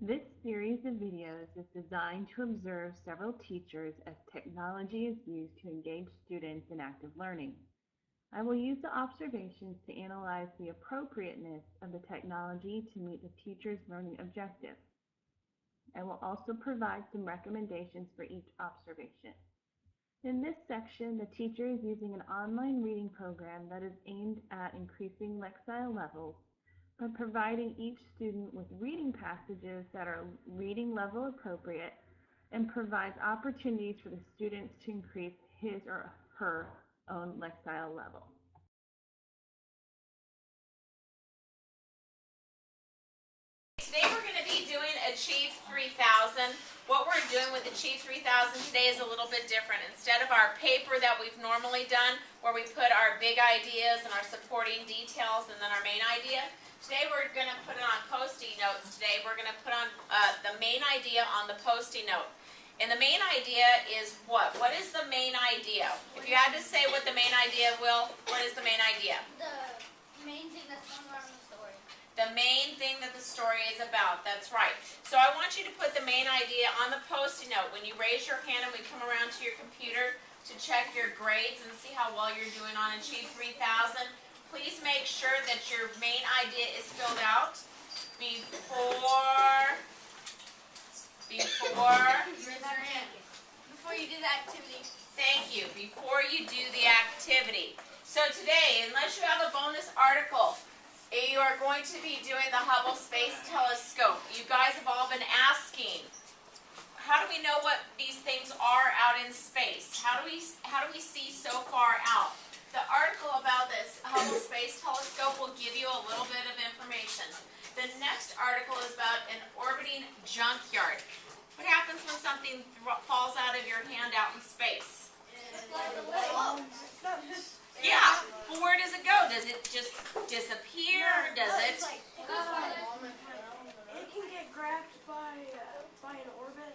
This series of videos is designed to observe several teachers as technology is used to engage students in active learning. I will use the observations to analyze the appropriateness of the technology to meet the teacher's learning objectives. I will also provide some recommendations for each observation. In this section, the teacher is using an online reading program that is aimed at increasing Lexile levels by providing each student with reading passages that are reading level appropriate and provides opportunities for the students to increase his or her own Lexile level. Today we're going to be doing Achieve 3000. What we're doing with Achieve 3000 today is a little bit different. Instead of our paper that we've normally done, where we put our big ideas and our supporting details and then our main idea, today we're going to put it on Post-it notes. Today we're going to put on the main idea on the Post-it note. And the main idea is what? What is the main idea? If you had to say what the main idea, Will, what is the main idea? The main thing that's going on in the story. The main thing that the story is about, that's right. So I want you to put the main idea on the Post-it note. When you raise your hand and we come around to your computer to check your grades and see how well you're doing on Achieve 3000, please make sure that your main idea is filled out before Before you do the activity. Thank you. Before you do the activity. So today, unless you have a bonus article, you are going to be doing the Hubble Space Telescope. You guys have all been asking, how do we know what these things are out in space? How do we see so far out? The article about this Hubble Space Telescope will give you a little bit of information. The next article is about an orbiting junkyard. What happens when something falls out of your hand out in space? Yeah, but where does it go? Does it just disappear? Does it? It can get grabbed by an orbit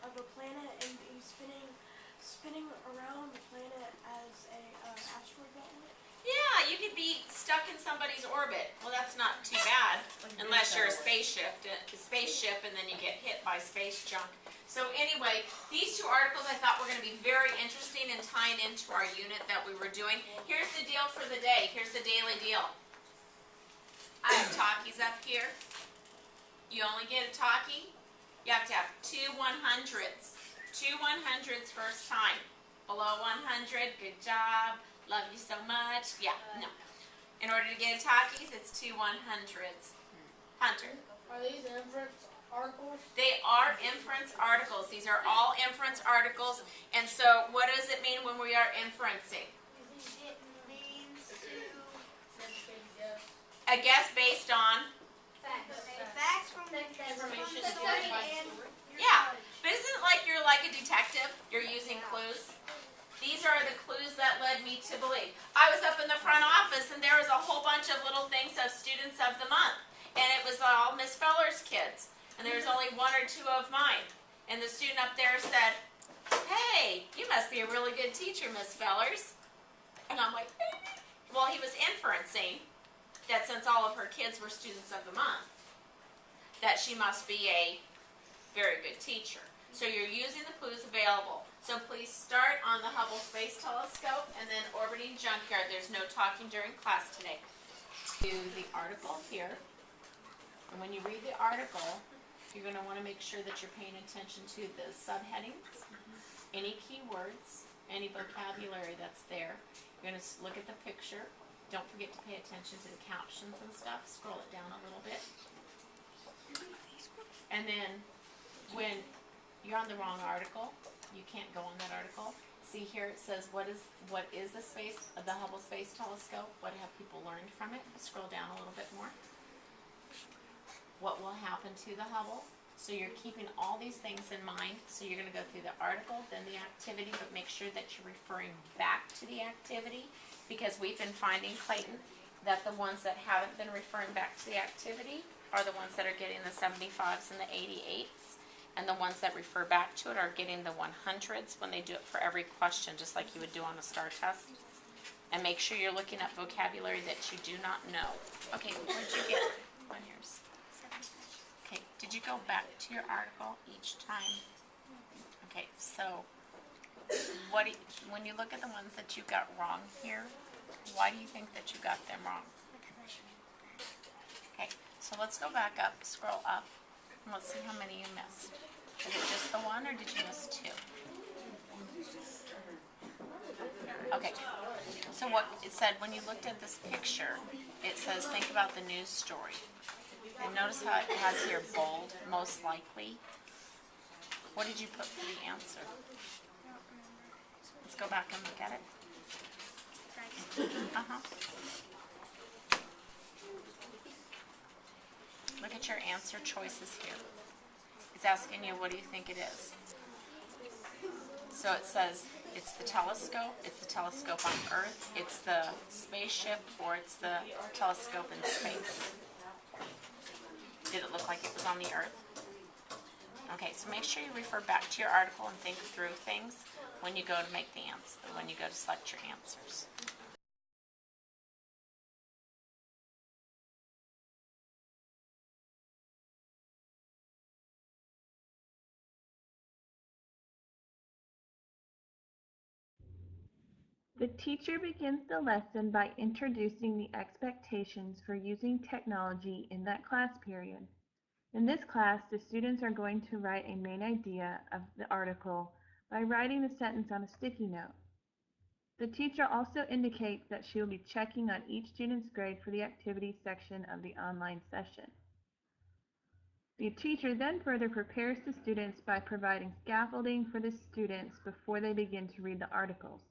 of a planet and be spinning around the planet as a asteroid belt would. Yeah, you could be stuck in somebody's orbit. Well, that's not too bad, unless you're a spaceship, and then you get hit by space junk. So anyway, these two articles I thought were going to be very interesting and tying into our unit that we were doing. Here's the deal for the day. Here's the daily deal. I have talkies up here. You only get a talkie. You have to have 2 100s. 2 100s first time. Below 100, good job. Love you so much. Yeah, no. In order to get a talkies, it's 2 100s. Hunter. Are these inference articles? They are inference articles. These are all inference articles. And so what does it mean when we are inferencing? It means to A guess based on? facts from the Information study by and Yeah. But isn't it like you're like a detective? You're using clues? These are the clues that led me to believe. I was up in the front office and there was a whole bunch of little things of students of the month. And it was all Miss Feller's kids. And there was only 1 or 2 of mine. And the student up there said, "Hey, you must be a really good teacher, Miss Fellers." And I'm like, well, he was inferencing that since all of her kids were students of the month, that she must be a very good teacher. So you're using the clues available. So please start on the Hubble Space Telescope and then orbiting junkyard. There's no talking during class today. Do the article here. And when you read the article, you're going to want to make sure that you're paying attention to the subheadings, any keywords, any vocabulary that's there. You're going to look at the picture. Don't forget to pay attention to the captions and stuff. Scroll it down a little bit. And then when you're on the wrong article, you can't go on that article. See here it says what is the Hubble Space Telescope? What have people learned from it? Scroll down a little bit more. What will happen to the Hubble? So you're keeping all these things in mind. So you're going to go through the article, then the activity, but make sure that you're referring back to the activity, because we've been finding, Clayton, that the ones that haven't been referring back to the activity are the ones that are getting the 75s and the 88s. And the ones that refer back to it are getting the 100s when they do it for every question, just like you would do on a STAR test. And make sure you're looking at vocabulary that you do not know. Okay, what did you get on yours? Okay, did Did you go back to your article each time? Okay, so when you look at the ones that you got wrong here, why do you think that you got them wrong? Okay, so let's go back up, scroll up, and let's see how many you missed. Is it just the one, or did you miss two? Okay, so what it said when you looked at this picture, it says think about the news story. And notice how it has here bold, most likely. What did you put for the answer? Let's go back and look at it. Look at your answer choices here. It's asking you, what do you think it is? So it says it's the telescope on Earth, it's the spaceship, or it's the telescope in space. Did it look like it was on the Earth? Okay, so make sure you refer back to your article and think through things when you go to make the answer, when you go to select your answers. The teacher begins the lesson by introducing the expectations for using technology in that class period. In this class, the students are going to write a main idea of the article by writing the sentence on a sticky note. The teacher also indicates that she will be checking on each student's grade for the activities section of the online session. The teacher then further prepares the students by providing scaffolding for the students before they begin to read the articles.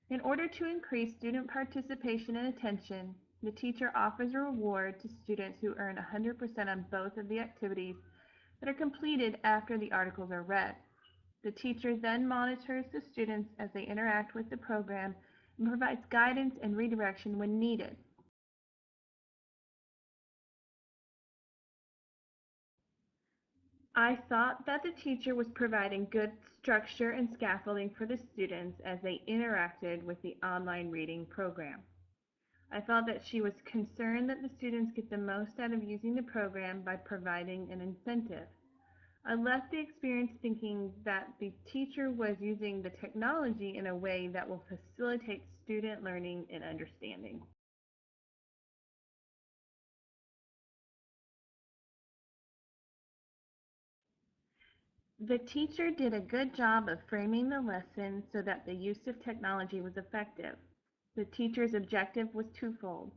In order to increase student participation and attention, the teacher offers a reward to students who earn 100% on both of the activities that are completed after the articles are read. The teacher then monitors the students as they interact with the program and provides guidance and redirection when needed. I thought that the teacher was providing good structure and scaffolding for the students as they interacted with the online reading program. I felt that she was concerned that the students get the most out of using the program by providing an incentive. I left the experience thinking that the teacher was using the technology in a way that will facilitate student learning and understanding. The teacher did a good job of framing the lesson so that the use of technology was effective. The teacher's objective was twofold: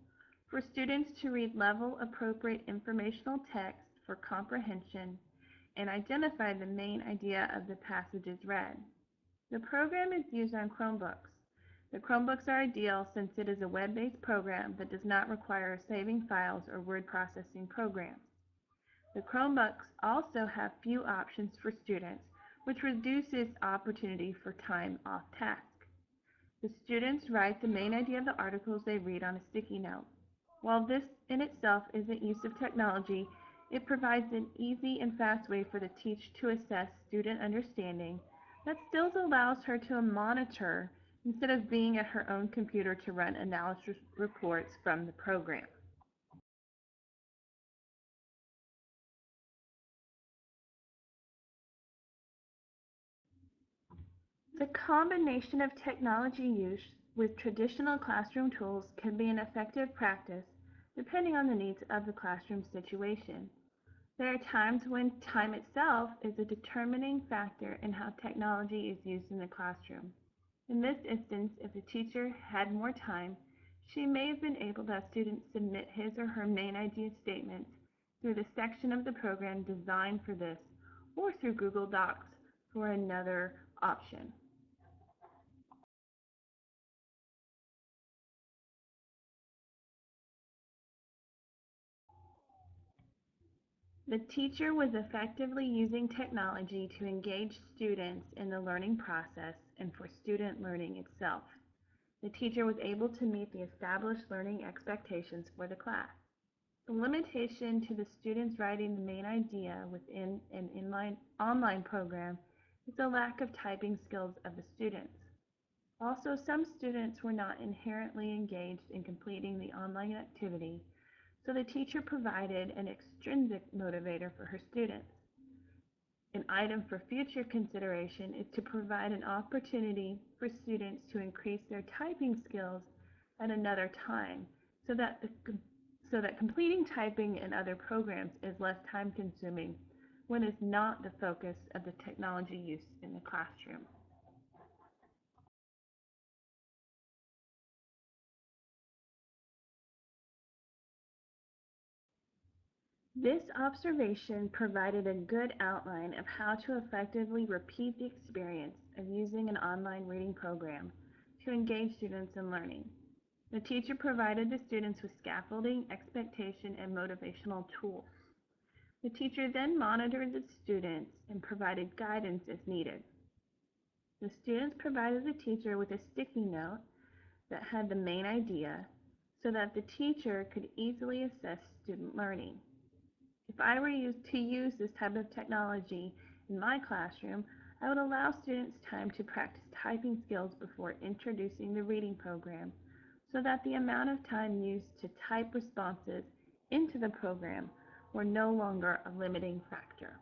for students to read level-appropriate informational text for comprehension and identify the main idea of the passages read. The program is used on Chromebooks. The Chromebooks are ideal since it is a web-based program that does not require saving files or word processing programs. The Chromebooks also have few options for students, which reduces opportunity for time off task. The students write the main idea of the articles they read on a sticky note. While this in itself isn't use of technology, it provides an easy and fast way for the teacher to assess student understanding that still allows her to monitor instead of being at her own computer to run analysis reports from the program. The combination of technology use with traditional classroom tools can be an effective practice depending on the needs of the classroom situation. There are times when time itself is a determining factor in how technology is used in the classroom. In this instance, if the teacher had more time, she may have been able to have students submit his or her main idea statements through the section of the program designed for this, or through Google Docs for another option. The teacher was effectively using technology to engage students in the learning process and for student learning itself. The teacher was able to meet the established learning expectations for the class. The limitation to the students writing the main idea within an online program is the lack of typing skills of the students. Also, some students were not inherently engaged in completing the online activity, so the teacher provided an extrinsic motivator for her students. An item for future consideration is to provide an opportunity for students to increase their typing skills at another time so that completing typing in other programs is less time consuming when it's not the focus of the technology use in the classroom. This observation provided a good outline of how to effectively repeat the experience of using an online reading program to engage students in learning. The teacher provided the students with scaffolding, expectation, and motivational tools. The teacher then monitored the students and provided guidance as needed. The students provided the teacher with a sticky note that had the main idea so that the teacher could easily assess student learning. If I were to use this type of technology in my classroom, I would allow students time to practice typing skills before introducing the reading program so that the amount of time used to type responses into the program were no longer a limiting factor.